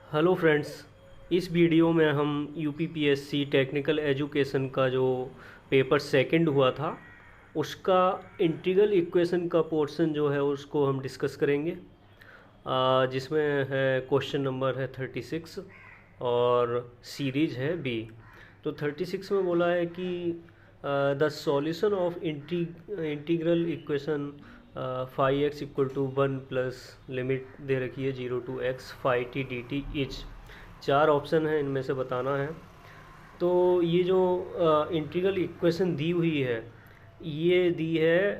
Hello friends. इस video में हम यूपीपीएससी टेक्निकल एजुकेशन का जो पेपर सेकंड हुआ था उसका इंटीग्रल इक्वेशन का पोर्शन जो है उसको हम डिस्कस करेंगे। जिसमें है क्वेश्चन नंबर है 36 और सीरीज है बी। तो 36 में बोला है कि the solution of integral equation five x equal to one plus limit दे रखी है 0 to x five t d t इच। चार ऑप्शन है, इनमें से बताना है। तो ये जो इंटीग्रल इक्वेशन दी हुई है ये दी है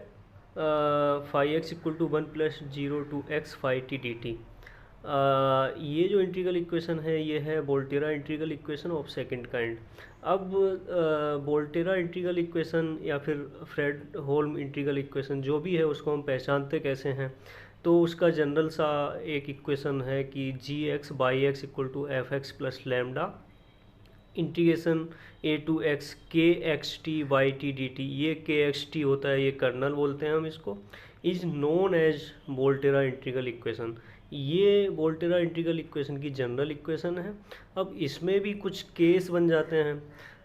five x equal to one plus 0 to x five t d t. ये जो इंटीग्रल इक्वेशन है ये है Volterra integral equation of second kind. अब वोल्टेरा इंटीग्रल इक्वेशन या फिर फ्रेडहोल्म इंटीग्रल इक्वेशन जो भी है उसको हम पहचानते कैसे हैं। तो उसका जनरल सा एक इक्वेशन है कि g x by x equal to f x plus lambda integration a to x k x t y t d t. ये के एक्स टी होता है, ये कर्नल बोलते हैं हम इसको। Is known as Volterra integral equation. ये Volterra integral equation की जनरल इक्वेशन है। अब इसमें भी कुछ केस बन जाते हैं।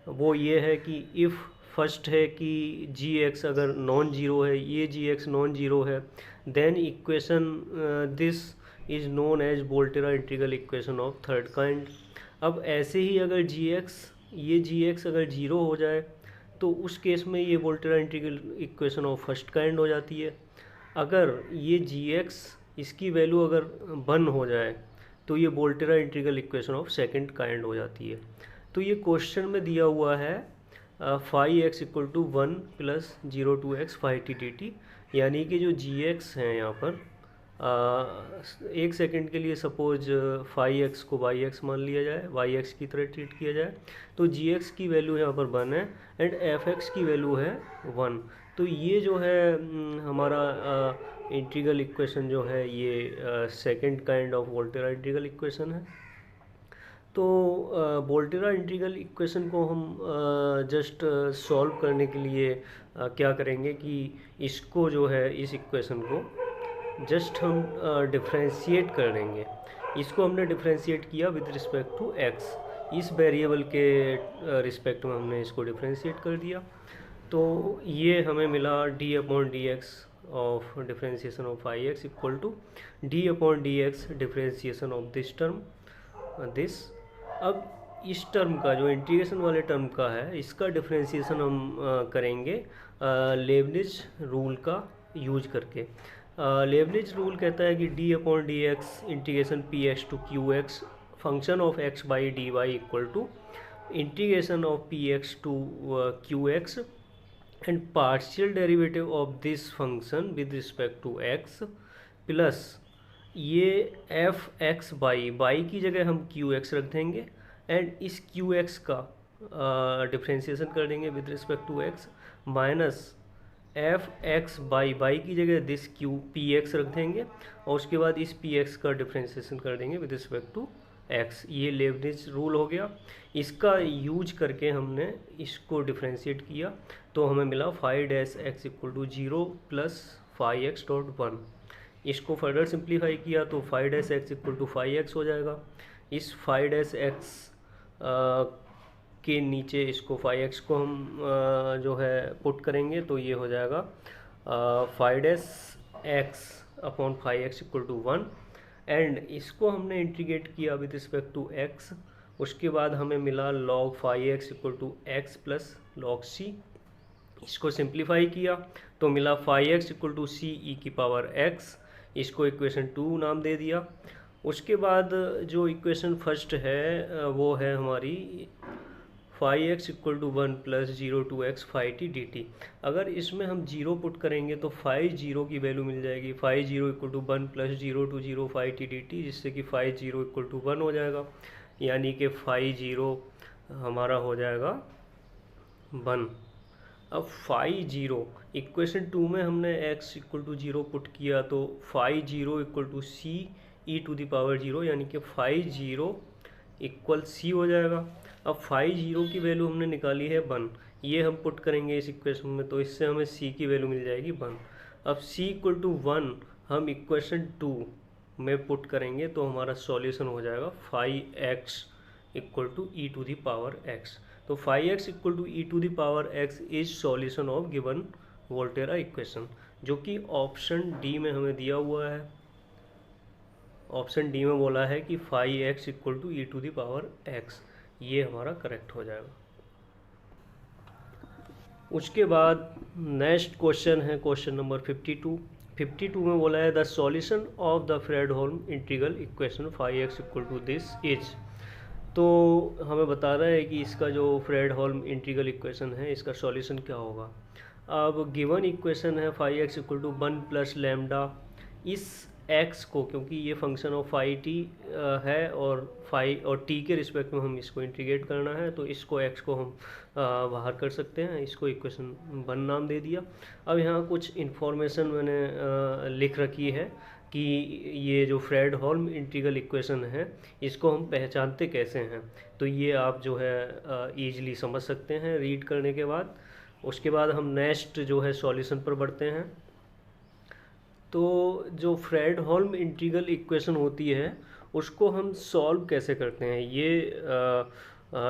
वो ये है कि इफ़ फर्स्ट है कि जी एक्स अगर नॉन जीरो है, ये जी एक्स नॉन जीरो है, then equation this is known as Volterra integral equation of third kind. अब ऐसे ही अगर जी एक्स अगर जीरो हो जाए तो उस केस में ये Volterra integral equation of first kind हो जाती है। अगर ये जी एक्स इसकी वैल्यू अगर वन हो जाए तो ये Volterra integral equation of second kind हो जाती है। तो ये क्वेश्चन में दिया हुआ है five x equal to one plus 0 to x five t d t. यानी कि जो जी एक्स हैं यहाँ पर एक सेकंड के लिए सपोज फाइव एक्स को वाई एक्स मान लिया जाए, वाई एक्स की तरह ट्रीट किया जाए, तो जी एक्स की वैल्यू यहाँ पर वन है एंड एफ एक्स की वैल्यू है वन। तो ये जो है हमारा इंटीग्रल इक्वेशन जो है ये second kind of Volterra integral equation है। तो वोल्टेरा इंटीग्रल इक्वेशन को हम जस्ट सॉल्व करने के लिए क्या करेंगे कि इसको जो है इस इक्वेशन को जस्ट हम डिफ्रेंशिएट कर देंगे। इसको हमने डिफ्रेंशिएट किया विद रिस्पेक्ट टू एक्स। इस वेरिएबल के रिस्पेक्ट में हमने इसको डिफ्रेंशिएट कर दिया। तो ये हमें मिला d upon d x of differentiation of five x equal to d upon d x differentiation of this term this. अब इस टर्म का जो इंटीग्रेशन वाले टर्म का है इसका डिफ्रेंशिएशन हम करेंगे लेबनिज रूल का यूज करके। लेबनिज रूल कहता है कि d upon d x integration p x to q x function of x by d y equal to integration of p x to q x and partial derivative of this function with respect to x plus ये f x by की जगह हम Q x रख देंगे and इस Q x का differentiation कर देंगे with respect to x minus f x by की जगह दिस क्यू पी एक्स रख देंगे और उसके बाद इस पी एक्स का डिफ्रेंशिएशन कर देंगे विद रिस्पेक्ट टू एक्स। ये लेबनिज रूल हो गया। इसका यूज करके हमने इसको डिफ्रेंशिएट किया तो हमें मिला five dash x equal to zero plus five x dot one. इसको फर्दर सिंप्लीफाई किया तो five dash x equal to five x हो जाएगा। इस फाइव डैश एक्स के नीचे इसको फाइव एक्स को हम जो है पुट करेंगे तो ये हो जाएगा five dash x upon five x equal to one and इसको हमने इंटीग्रेट किया विद रिस्पेक्ट टू एक्स। उसके बाद हमें मिला log five x equal to x plus log c. इसको सिंप्लीफाई किया तो मिला five x equal to c e की पावर एक्स। इसको इक्वेशन टू नाम दे दिया। उसके बाद जो इक्वेशन फर्स्ट है वो है हमारी five x equal to one plus 0 to x five t d t. अगर इसमें हम जीरो पुट करेंगे तो फाइव जीरो की वैल्यू मिल जाएगी। Five zero equal to one plus 0 to 0 five t d t, जिससे कि five zero equal to one हो जाएगा। यानी कि फाइव जीरो हमारा हो जाएगा वन। अब फाइव जीरो इक्वेशन टू में हमने x equal to zero put किया तो five zero equal to c e to the power zero, यानी कि फाइव जीरो इक्वल सी हो जाएगा। अब फाइव जीरो की वैल्यू हमने निकाली है वन, ये हम पुट करेंगे इस इक्वेशन में तो इससे हमें सी की वैल्यू मिल जाएगी वन। अब सी इक्वल टू वन हम इक्वेशन टू में पुट करेंगे तो हमारा सॉल्यूशन हो जाएगा 5x equal to e to the power x। तो 5x equal to e to the power x is solution of given Volterra equation, जो कि ऑप्शन डी में हमें दिया हुआ है। ऑप्शन डी में बोला है कि 5x equal to e to the power x, ये हमारा करेक्ट हो जाएगा। उसके बाद नेक्स्ट क्वेश्चन है क्वेश्चन नंबर 52। 52 में बोला है the solution of the Fredholm integral equation 5x equal to this is. तो हमें बता रहा है कि इसका जो फ्रेडहोल्म इंटीग्रल इक्वेशन है इसका सॉल्यूशन क्या होगा। अब गिवन इक्वेशन है 5x equal to 1 plus lambda. इस x को, क्योंकि ये फंक्शन ऑफ फाई टी है और फाई और t के रिस्पेक्ट में हम इसको इंटीग्रेट करना है, तो इसको x को हम बाहर कर सकते हैं। इसको इक्वेशन 1 नाम दे दिया। अब यहाँ कुछ इन्फॉर्मेशन मैंने लिख रखी है कि ये जो फ्रेडहोल्म इंटीग्रल इक्वेशन है इसको हम पहचानते कैसे हैं। तो ये आप जो है ईजिली समझ सकते हैं रीड करने के बाद। उसके बाद हम नेक्स्ट जो है सॉल्यूशन पर बढ़ते हैं। तो जो फ्रेडहोल्म इंटीग्रल इक्वेशन होती है उसको हम सॉल्व कैसे करते हैं ये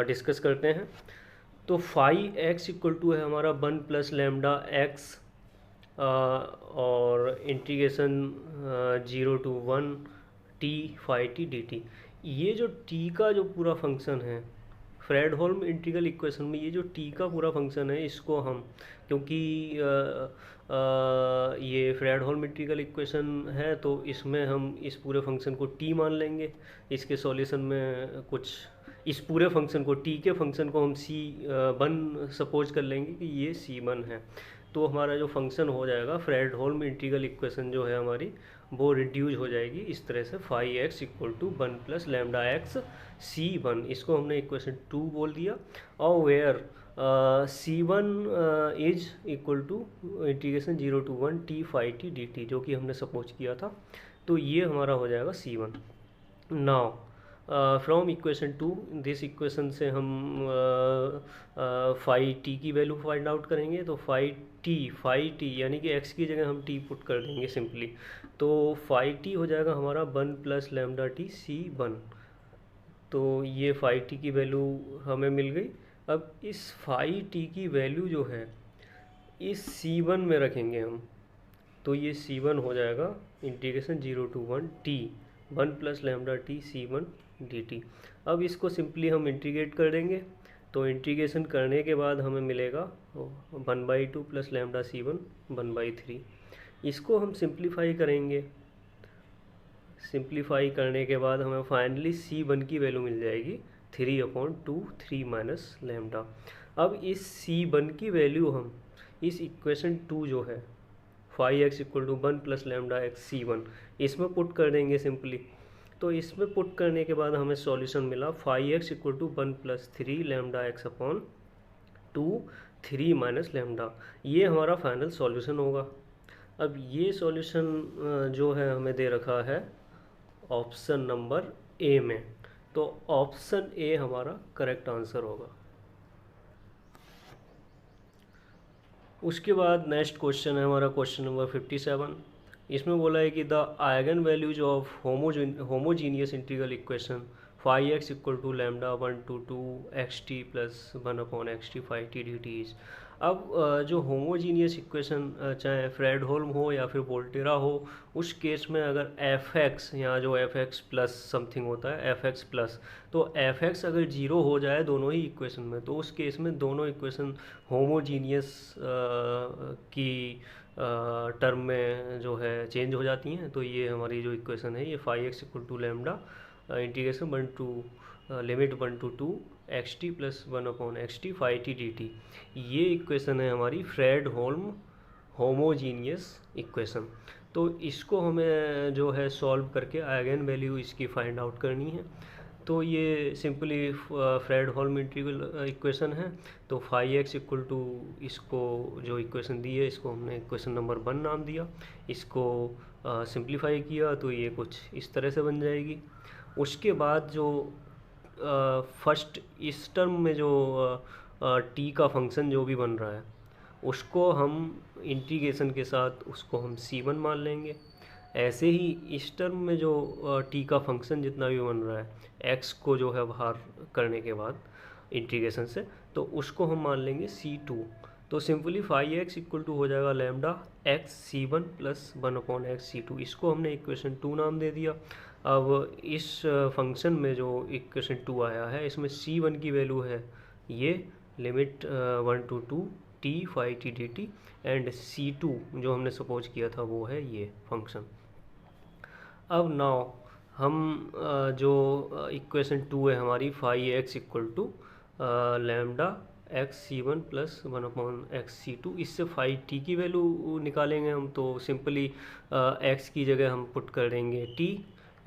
डिस्कस करते हैं। तो 5x इक्वल टू है हमारा 1 प्लस लैम्डा x और integration 0 to 1 t phi t d t. ये जो t का जो पूरा फंक्शन है फ्रेडहोल्म इंटीग्रल इक्वेशन में, ये जो t का पूरा फंक्शन है इसको हम, क्योंकि ये फ्रेडहोल्म इंटीग्रल इक्वेशन है तो इसमें हम इस पूरे फंक्शन को t मान लेंगे। इसके सॉल्यूशन में कुछ इस पूरे फंक्शन को t के फंक्शन को हम c1 सपोज कर लेंगे कि ये c1 है। तो हमारा जो फंक्शन हो जाएगा फ्रेडहोल्म इंटीग्रल इक्वेशन जो है हमारी वो रिड्यूज हो जाएगी इस तरह से 5x equal to 1 plus lambda x c1। इसको हमने इक्वेशन 2 बोल दिया। और where c1 is equal to integration 0 to 1 t phi t d t, जो कि हमने सपोज किया था। तो ये हमारा हो जाएगा c1। Now from equation 2 this equation से हम फाई टी की वैल्यू फाइंड आउट करेंगे। तो फाई टी यानी कि x की जगह हम t पुट कर देंगे सिंपली। तो फाई टी हो जाएगा हमारा 1 प्लस लैम्डा टी c1। तो ये फाई टी की वैल्यू हमें मिल गई। अब इस फाई टी की वैल्यू जो है इस c1 में रखेंगे हम, तो ये c1 हो जाएगा integration 0 to 1 t 1 plus lambda t c1 dt। अब इसको सिंपली हम इंटीग्रेट कर देंगे। तो इंटीग्रेशन करने के बाद हमें मिलेगा 1/2 प्लस लैम्डा c1 1/3। इसको हम सिंप्लीफाई करेंगे। सिंप्लीफाई करने के बाद हमें फाइनली c1 की वैल्यू मिल जाएगी 3/2 3 माइनस लैम्डा। अब इस c1 की वैल्यू हम इस इक्वेशन 2 जो है 5x equal to 1 plus lambda x c1 इसमें पुट कर देंगे सिंपली। तो इसमें पुट करने के बाद हमें सॉल्यूशन मिला 5x equal to 1 plus 3 lambda x upon 2 3 minus lambda. ये हमारा फाइनल सॉल्यूशन होगा। अब ये सॉल्यूशन जो है हमें दे रखा है ऑप्शन नंबर ए में, तो ऑप्शन ए हमारा करेक्ट आंसर होगा। उसके बाद नेक्स्ट क्वेश्चन है हमारा क्वेश्चन नंबर 57। इसमें बोला है कि the eigen values of homogeneous integral equation 5x equal to lambda 1 to 2 xt plus 1 upon xt phi t d t is. अब जो होमोजीनियस इक्वेशन चाहे फ्रेडहोल्म हो या फिर वोल्टेरा हो, उस केस में अगर fx, यहाँ जो fx प्लस समथिंग होता है fx प्लस, तो fx अगर 0 हो जाए दोनों ही इक्वेशन में, तो उस केस में दोनों इक्वेशन होमोजीनियस की टर्म में जो है चेंज हो जाती हैं। तो ये हमारी जो इक्वेशन है ये 5x equal to lambda integration 1 to limit 1 to 2 xt plus 1 upon xt phi t d t, ये इक्वेशन है हमारी फ्रेडहोल्म होमोजीनियस इक्वेशन। तो इसको हमें जो है सॉल्व करके आइगन वैल्यू इसकी फाइंड आउट करनी है। तो ये सिंपली फ्रेडहोल्म इंटीग्रल इक्वेशन है। तो 5x इक्वल टू इसको जो इक्वेशन दी है इसको हमने इक्वेशन नंबर 1 नाम दिया। इसको सिंप्लीफाई किया तो ये कुछ इस तरह से बन जाएगी। उसके बाद जो फर्स्ट इस टर्म में जो t का फंक्शन जो भी बन रहा है उसको हम इंटीग्रेशन के साथ उसको हम c1 मान लेंगे। ऐसे ही इस टर्म में जो टी का फंक्शन जितना भी बन रहा है एक्स को जो है बाहर करने के बाद इंटीग्रेशन से, तो उसको हम मान लेंगे C2। तो सिंपली 5x इक्वल टू हो जाएगा lambda x C1 plus 1/x C2। इसको हमने इक्वेशन 2 नाम दे दिया। अब इस फंक्शन में जो इक्वेशन 2 आया है इसमें C1 की वैल्यू है ये limit 1 to 2 t 5t dt, and C2 जो हमने सपोज किया था वो है ये फंक्शन। अब नाउ हम जो इक्वेशन 2 है हमारी 5x equal to lambda x C1 plus 1/x C2, इससे 5t की वैल्यू निकालेंगे हम। तो सिंपली x की जगह हम पुट कर देंगे t,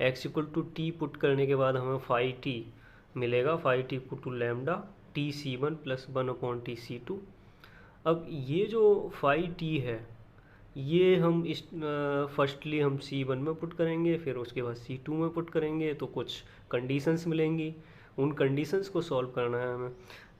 x equal to t put करने के बाद हमें 5t मिलेगा, 5t equal to lambda t C1 plus 1/t C2। अब ये जो 5t है ये हम इस फर्स्टली हम C1 में पुट करेंगे, फिर उसके बाद C2 में पुट करेंगे, तो कुछ कंडीशंस मिलेंगी, उन कंडीशंस को सॉल्व करना है हमें।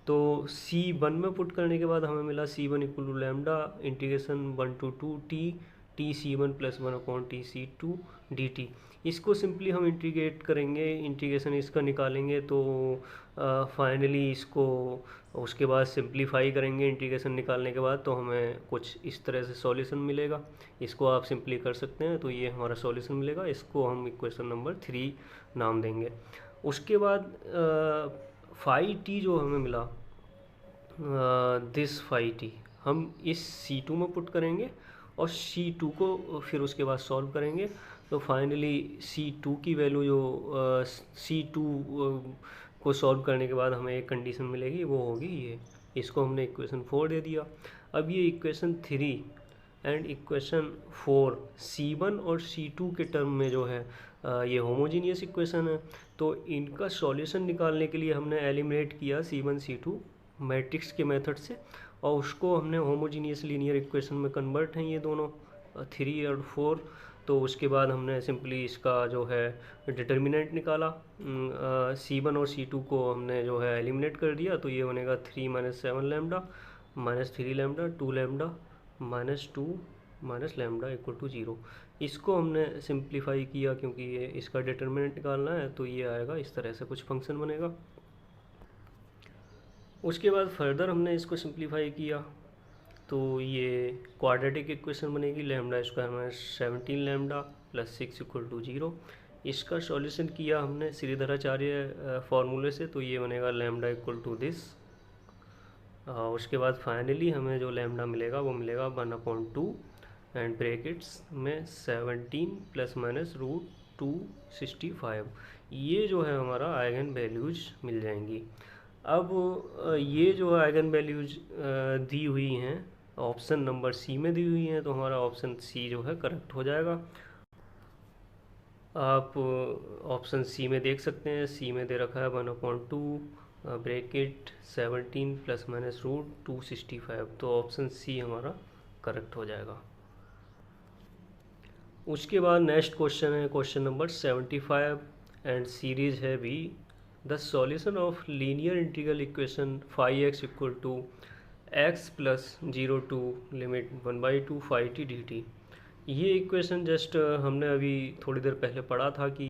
तो C1 में पुट करने के बाद हमें मिला C1 equal to lambda integration 1 to 2 t C1 plus 1/t C2 dt। इसको सिंपली हम इंटीग्रेट करेंगे, इंटीग्रेशन इसका निकालेंगे तो फाइनली इसको उसके बाद सिंप्लीफाई करेंगे इंटीग्रेशन निकालने के बाद, तो हमें कुछ इस तरह से सॉल्यूशन मिलेगा। इसको आप सिंपली कर सकते हैं, तो ये हमारा सॉल्यूशन मिलेगा। इसको हम इक्वेशन नंबर 3 नाम देंगे। उसके बाद 5t जो हमें मिला, दिस 5t हम इस C2 में पुट करेंगे और C2 को फिर उसके बाद सॉल्व करेंगे। तो फाइनली C2 की वैल्यू जो C2 को सॉल्व करने के बाद हमें एक कंडीशन मिलेगी, वो होगी ये। इसको हमने इक्वेशन 4 दे दिया। अब ये इक्वेशन 3 एंड इक्वेशन 4 C1 और C2 के टर्म में जो है ये होमोजीनियस इक्वेशन है। तो इनका सॉल्यूशन निकालने के लिए हमने एलिमिनेट किया C1 C2 मैट्रिक्स के मेथड से, और उसको हमने होमोजीनियस लीनियर इक्वेशन में कन्वर्ट हैं ये दोनों 3 और 4। तो उसके बाद हमने सिंपली इसका जो है डिटर्मिनेंट निकाला, C1 और C2 को हमने जो है एलिमिनेट कर दिया, तो ये बनेगा 3 - 7 lambda -3 lambda 2 lambda -2 minus lambda equal to 0। इसको हमने सिंप्लीफाई किया क्योंकि ये इसका डिटर्मिनेंट निकालना है, तो ये आएगा इस तरह से कुछ फंक्शन बनेगा। उसके बाद फर्दर हमने इसको सिंप्लीफाई किया तो ये क्वाड्रेटिक इक्वेशन बनेगी lambda square minus 17 lambda plus 6 equal to 0। इसका सॉल्यूशन किया हमने श्रीधराचार्य फार्मूले से, तो ये बनेगा लैम्डा इक्वल टू दिस। उसके बाद फाइनली हमें जो लैम्डा मिलेगा वो मिलेगा 1/2 एंड ब्रैकेट्स में 17 प्लस माइनस √265। ये जो है हमारा आइगन वैल्यूज मिल जाएंगी। अब ये जो आइगन वैल्यूज दी हुई हैं ऑप्शन नंबर सी में दी हुई हैं, तो हमारा ऑप्शन सी जो है करेक्ट हो जाएगा। आप ऑप्शन सी में देख सकते हैं, सी में दे रखा है 1/2 ब्रैकेट 17 प्लस माइनस √265, तो ऑप्शन सी हमारा करेक्ट हो जाएगा। उसके बाद नेक्स्ट क्वेश्चन है क्वेश्चन नंबर 75 एंड सीरीज है भी the solution of linear integral equation 5x equal to x plus 0 to limit 1/2 5t dt। ये इक्वेशन जस्ट हमने अभी थोड़ी देर पहले पढ़ा था कि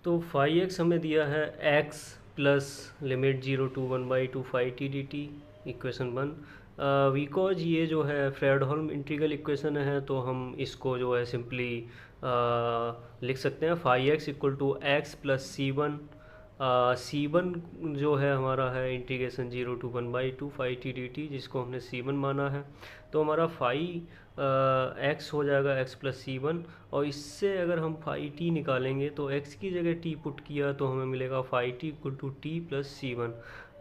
तो 5x हमें दिया है x plus limit 0 to 1/2 5t dt equation 1। Because ये जो है फ्रेडहोल्म इंटीग्रल इक्वेशन है, तो हम इसको जो है सिंपली लिख सकते हैं 5x equal to x plus C1। C1 जो है हमारा है इंटीग्रेशन 0 टू 1/2 5t dt, जिसको हमने C1 माना है। तो हमारा 5x हो जाएगा x प्लस C1, और इससे अगर हम 5t निकालेंगे तो x की जगह t पुट किया तो हमें मिलेगा 5t equal to t plus C1।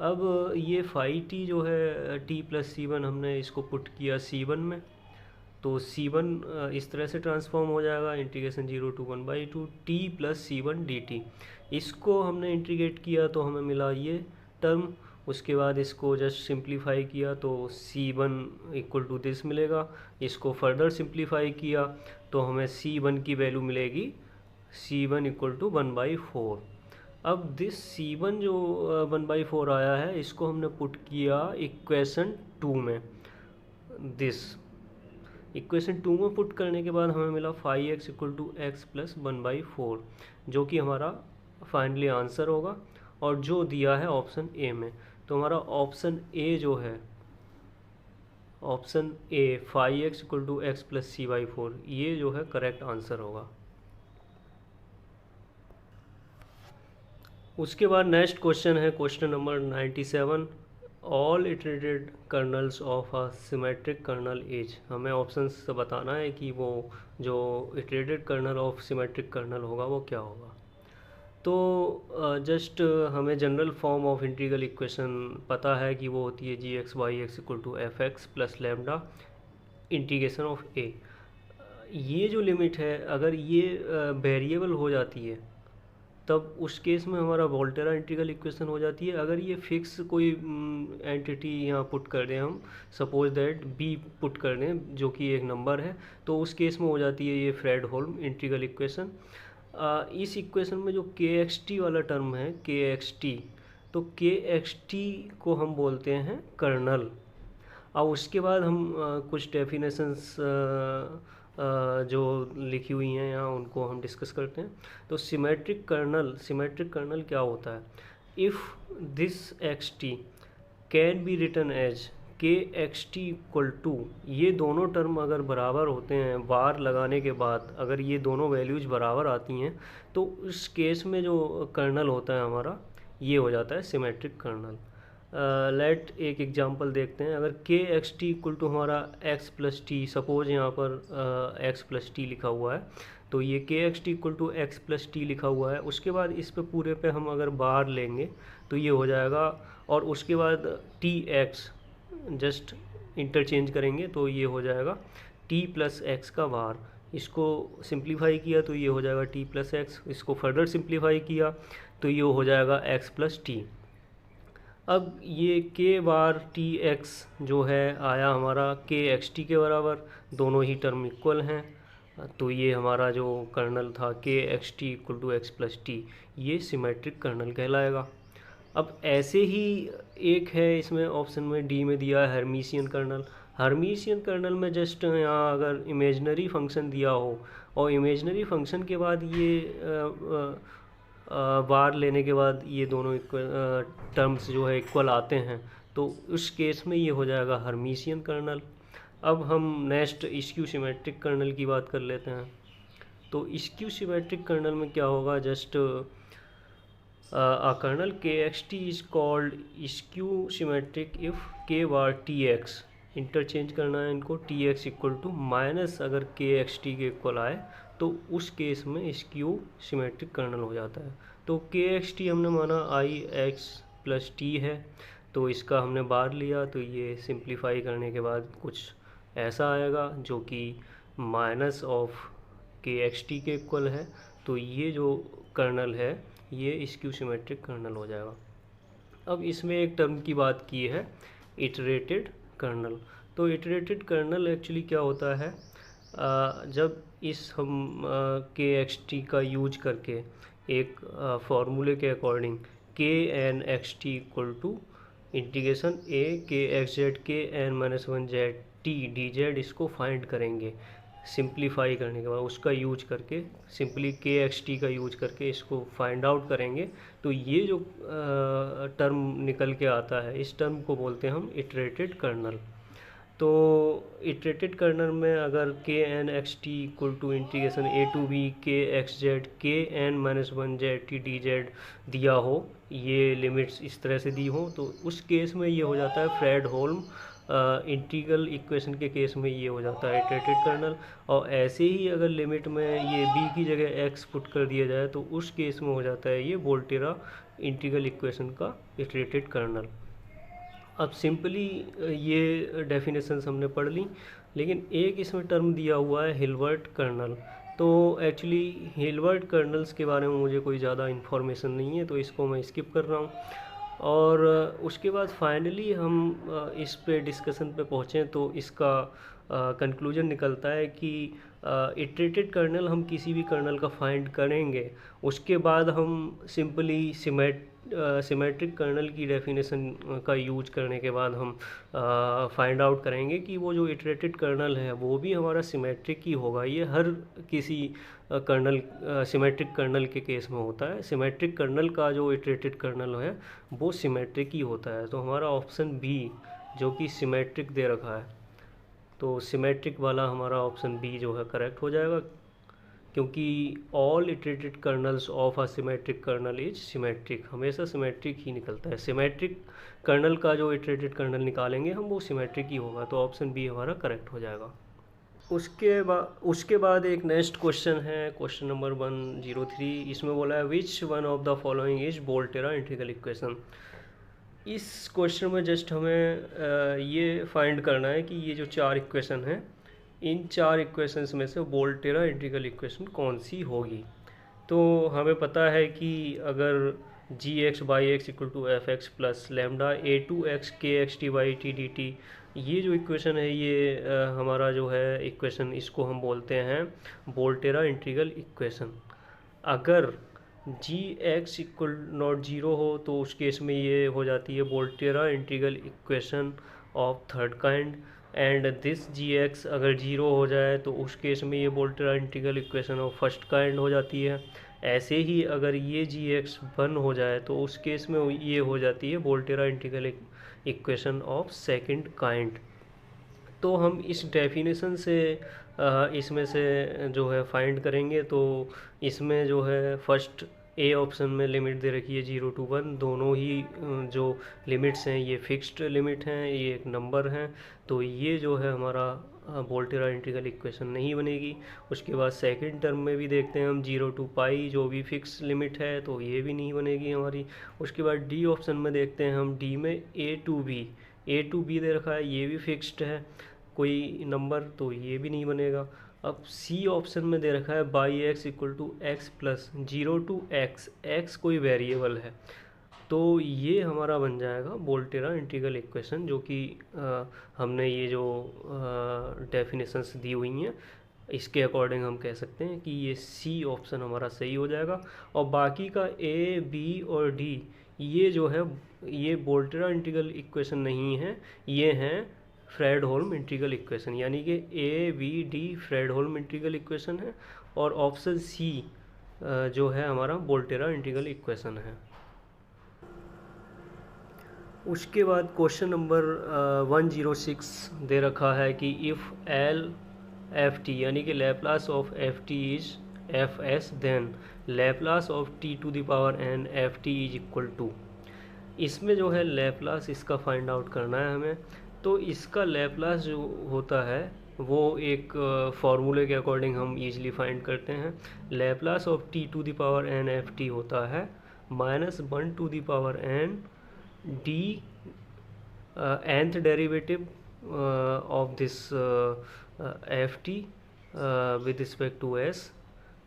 अब ये 5t जो है t प्लस C1 हमने इसको पुट किया C1 में, तो C1 इस तरह से ट्रांसफॉर्म हो जाएगा integration 0 to 1/2 t plus C1 dt। इसको हमने इंटीग्रेट किया तो हमें मिला ये टर्म। उसके बाद इसको जस्ट सिंप्लीफाई किया तो C1 इक्वल टू दिस मिलेगा। इसको फर्दर सिंप्लीफाई किया तो हमें C1 की वैल्यू मिलेगी C1 इक्वल टू 1/4। अब दिस C1 जो 1/4 आया है इसको हमने पुट किया इक्वेशन 2 में, दिस इक्वेशन 2 में पुट करने के बाद हमें मिला 5x equal to x plus 1/4, जो कि हमारा फाइनली आंसर होगा और जो दिया है ऑप्शन ए में। तो हमारा ऑप्शन ए जो है, option A 5x equal to x plus c/4, ये जो है करेक्ट आंसर होगा। उसके बाद नेक्स्ट क्वेश्चन है question number 97, all iterated kernels of a symmetric kernel is. हमें ऑप्शंस से बताना है कि वो जो iterated kernel of symmetric kernel होगा वो क्या होगा। तो जस्ट हमें general form of integral equation पता है कि वो होती है g(x) equal to f(x) plus lambda integration of a। ये जो लिमिट है अगर ये वेरिएबल हो जाती है तब उस केस में हमारा वोल्टेरा इंटीग्रल इक्वेशन हो जाती है। अगर ये फिक्स कोई एंटिटी यहाँ पुट कर दें, हम सपोज दैट b पुट कर दें जो कि एक नंबर है, तो उस केस में हो जाती है ये फ्रेडहोल्म इंटीग्रल इक्वेशन। इस इक्वेशन में जो kxt वाला टर्म है kxt, तो kxt को हम बोलते हैं कर्नल। अब उसके बाद हम कुछ डेफिनेशंस जो लिखी हुई हैं यहाँ उनको हम डिस्कस करते हैं। तो सिमेट्रिक कर्नल क्या होता है? If this xt can be written as kxt equal to, ये दोनों टर्म अगर बराबर होते हैं बार लगाने के बाद, अगर ये दोनों वैल्यूज बराबर आती हैं तो उस केस में जो कर्नल होता है हमारा ये हो जाता है सिमेट्रिक कर्नल। लेट एक एग्जांपल देखते हैं। अगर kxt इक्वल टू हमारा x प्लस टी, सपोज यहाँ पर x प्लस टी लिखा हुआ है, तो ये kxt equal to x plus t लिखा हुआ है। उसके बाद इस पे पूरे पे हम अगर बार लेंगे तो ये हो जाएगा, और उसके बाद tx जस्ट इंटरचेंज करेंगे तो ये हो जाएगा t प्लस एक्स का बार। इसको सिंप्लीफाई किया तो ये हो जाएगा t प्लस एक्स, इसको फर्दर सिंप्लीफाई किया तो ये हो जाएगा x प्लस टी। अब ये k बार टी एक्स जो है आया हमारा kxt के बराबर, दोनों ही टर्म इक्वल हैं, तो ये हमारा जो कर्नल था kxt equal to x plus t, ये सिमेट्रिक कर्नल कहलाएगा। अब ऐसे ही एक है इसमें ऑप्शन में डी में दिया है हर्मिशियन कर्नल। हर्मिशियन कर्नल में जस्ट यहाँ अगर इमेजनरी फंक्शन दिया हो और इमेजनरी फंक्शन के बाद ये बार लेने के बाद ये दोनों टर्म्स जो है इक्वल आते हैं, तो उस केस में ये हो जाएगा हर्मिशियन कर्नल। अब हम नेक्स्ट स्क्यू सिमेट्रिक कर्नल की बात कर लेते हैं। तो स्क्यू सिमेट्रिक कर्नल में क्या होगा, just a kernel kxt is called skew symmetric if k bar tx, interchange करना है इनको, tx इक्वल टू माइनस अगर kxt के इक्वल आए तो उस केस में स्क्यू सिमेट्रिक कर्नल हो जाता है। तो kxt हमने माना ix प्लस टी है, तो इसका हमने बार लिया तो ये सिंप्लीफाई करने के बाद कुछ ऐसा आएगा जो कि माइनस ऑफ kxt के इक्वल है। तो ये जो कर्नल है ये स्क्यू सिमेट्रिक कर्नल हो जाएगा। अब इसमें एक टर्म की बात की है इटरेटेड कर्नल। तो इटरेटेड कर्नल एक्चुअली क्या होता है, जब इस हम kxt का यूज करके एक फॉर्मूले के according kn(xt) equal to integration a kxz kn-1z t dz इसको फाइंड करेंगे। सिंप्लीफाई करने के बाद उसका यूज करके, सिंपली kxt का यूज करके इसको फाइंड आउट करेंगे, तो ये जो टर्म निकल के आता है इस टर्म को बोलते हैं हम इटरेटेड कर्नल। तो इटरेटेड कर्नल में अगर kn(xt) equal to integration a to b kxz kn-1z t dz दिया हो, ये लिमिट्स इस तरह से दी हो, तो उस केस में ये हो जाता है फ्रेडहोल्म इंटीग्रल इक्वेशन के केस में ये हो जाता है इटरेटेड कर्नल। और ऐसे ही अगर लिमिट में ये b की जगह x पुट कर दिया जाए तो उस केस में हो जाता है ये वोल्टेरा इंटीग्रल इक्वेशन का इटरेटेड कर्नल। अब सिंपली ये डेफिनेशंस हमने पढ़ ली, लेकिन एक इसमें टर्म दिया हुआ है हिल्बर्ट कर्नल। तो एक्चुअली हिल्बर्ट कर्नल्स के बारे में मुझे कोई ज़्यादा इन्फॉर्मेशन नहीं है, तो इसको मैं स्किप कर रहा हूँ। और उसके बाद फाइनली हम इस पे डिस्कशन पे पहुँचें तो इसका कंक्लूजन निकलता है कि इटरेटेड कर्नल हम किसी भी कर्नल का फाइंड करेंगे, उसके बाद हम सिंपली सिमेट्रिक कर्नल की डेफिनेशन का यूज करने के बाद हम फाइंड आउट करेंगे कि वो जो इटरेटेड कर्नल है वो भी हमारा सिमेट्रिक ही होगा। ये हर किसी कर्नल सिमेट्रिक कर्नल के केस में होता है। सिमेट्रिक कर्नल का जो इटरेटेड कर्नल है वो सिमेट्रिक ही होता है। तो हमारा ऑप्शन बी जो कि सिमेट्रिक दे रखा है, तो सिमेट्रिक वाला हमारा ऑप्शन बी जो है करेक्ट हो जाएगा, क्योंकि all iterated kernels of a symmetric kernel is symmetric, हमेशा सिमेट्रिक ही निकलता है। सिमेट्रिक कर्नल का जो इटरेटेड कर्नल निकालेंगे हम वो सिमेट्रिक ही होगा, तो ऑप्शन बी हमारा करेक्ट हो जाएगा। उसके बाद एक नेक्स्ट क्वेश्चन है, क्वेश्चन नंबर 103। इसमें बोला है which one of the following is Volterra integral equation. इस क्वेश्चन में जस्ट हमें ये फाइंड करना है कि ये जो 4 इक्वेशन हैं, इन 4 इक्वेशंस में से वोल्टेरा इंटीग्रल इक्वेशन कौन सी होगी। तो हमें पता है कि अगर g x by x equal to f x plus lambda a to x k x t by t d t, ये जो इक्वेशन है ये हमारा जो है इक्वेशन, इसको हम बोलते हैं वोल्टेरा इंटीग्रल इक्वेशन। अगर g x equal not zero हो तो उस केस में ये हो जाती है Volterra integral equation of third kind, and this g x अगर जीरो हो जाए तो उस केस में ये Volterra integral equation of first kind हो जाती है। ऐसे ही अगर ये जी एक्स 1 हो जाए तो उस केस में ये हो जाती है Volterra integral equation of second kind. तो हम इस डेफिनेशन से इसमें से जो है फाइंड करेंगे, तो इसमें जो है फर्स्ट ए ऑप्शन में लिमिट दे रखी है 0 to 1, दोनों ही जो लिमिट्स हैं ये फिक्स्ड लिमिट हैं, ये एक नंबर हैं, तो ये जो है हमारा वोल्टेरा इंटीग्रल इक्वेशन नहीं बनेगी। उसके बाद सेकंड टर्म में भी देखते हैं हम 0 to पाई, जो भी फिक्स लिमिट है, तो ये भी नहीं बनेगी हमारी। उसके बाद डी ऑप्शन में देखते हैं हम, डी में ए टू बी दे रखा है, ये भी फिक्स्ड है कोई नंबर, तो ये भी नहीं बनेगा। अब सी ऑप्शन में दे रखा है by x equal to x plus 0 to x, x कोई वेरिएबल है, तो ये हमारा बन जाएगा वोल्टेरा इंटीग्रल इक्वेशन, जो कि हमने ये जो डेफिनेशंस दी हुई हैं इसके अकॉर्डिंग हम कह सकते हैं कि ये सी ऑप्शन हमारा सही हो जाएगा। और बाकी का ए बी और डी ये जो है ये वोल्टेरा इंटीग्रल इक्वेशन नहीं है, ये हैं फ्रेडहोल्म इंटीग्रल इक्वेशन, यानी कि A B D Fredholm integral equation है, और ऑप्शन सी जो है हमारा वोल्टेरा इंटीग्रल इक्वेशन है। उसके बाद क्वेश्चन नंबर 106 दे रखा है कि इफ़ एल एफ टी यानी कि Laplace of f t is f s, then Laplace of T to the power N F t is equal to. इसमें जो है लैप्लास इसका फाइंड आउट करना है हमें। तो इसका लैप्लास जो होता है वो एक फार्मूले के अकॉर्डिंग हम इजीली फाइंड करते हैं। Laplace of T to the power N F T होता है -1 to the power n D nth derivative of this F T with respect to S,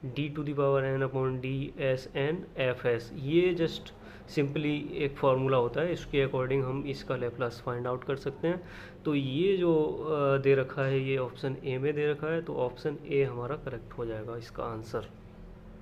D to the power n upon D S N F S. ये just simply एक formula होता है, इसके according हम इसका Laplace find out कर सकते हैं। तो ये जो दे रखा है ये ऑप्शन ए में दे रखा है, तो ऑप्शन ए हमारा करेक्ट हो जाएगा इसका आंसर।